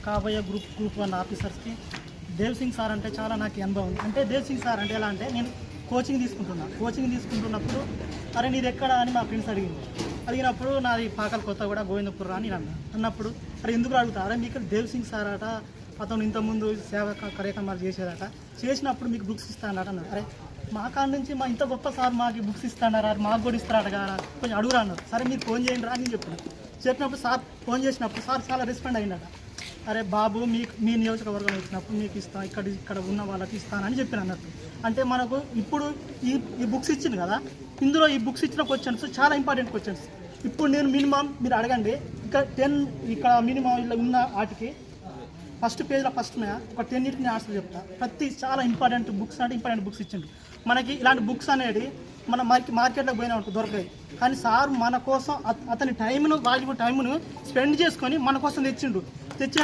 కాబోయే group 1 ఆఫీసర్స్కి Dev Singh sir అంటే చాలా నాకు అనుభవం ఉంది. అంటే దేవ్ సింగ్ సార్ అంటే ఎలా అంటే నేను కోచింగ్ తీసుకుంటున్నప్పుడు అరే నీది ఎక్కడ అని మా ఫ్రెండ్స్ అడిగినప్పుడు నాది పాకల కొత్త కూడా గోవిందపుర అని అన్నప్పుడు అరే ఎందుకు అడుగుతా అరే మీకు దేవ్ సింగ్ సార్ అట అతను ఇంతకుముందు సేవ కార్యక్రమాలు చేసేదట చేసినప్పుడు మీకు బుక్స్ ఇస్తానట అన్నారు. అరే మా కాడ నుంచి మా ఇంత గొప్ప సార్ మాకు బుక్స్ ఇస్తానరా మాకు కూడా ఇస్తారట కదా కొంచెం అడుగురా అన్నారు. సరే మీరు ఫోన్ చేయండి రా అని చెప్పినప్పుడు సార్ ఫోన్ చేసినప్పుడు సార్ చాలా రెస్పాండ్ అయిందట. అరే బాబు మీ నియోజకవర్గం వచ్చినప్పుడు మీకు ఇస్తాను ఇక్కడ ఉన్న వాళ్ళకి ఇస్తానని చెప్పిన అన్నట్టు. అంటే మనకు ఇప్పుడు ఈ బుక్స్ ఇచ్చింది కదా, ఇందులో ఈ బుక్స్ ఇచ్చిన క్వశ్చన్స్ చాలా ఇంపార్టెంట్ క్వశ్చన్స్. ఇప్పుడు నేను మినిమం మీరు అడగండి ఇక్కడ మినిమం ఇలా ఉన్న వాటికి ఫస్ట్ పేజ్లో ఫస్ట్ ఒక 10 ఆన్సర్ చెప్తా. ప్రతి చాలా ఇంపార్టెంట్ బుక్స్ ఇచ్చిండు మనకి. ఇలాంటి బుక్స్ అనేది మన మార్కెట్లోకి పోయినా ఉంటుంది దొరకాయి, కానీ సార్ మన కోసం అతని వాల్యుబుల్ టైంను స్పెండ్ చేసుకొని మన కోసం తెచ్చిన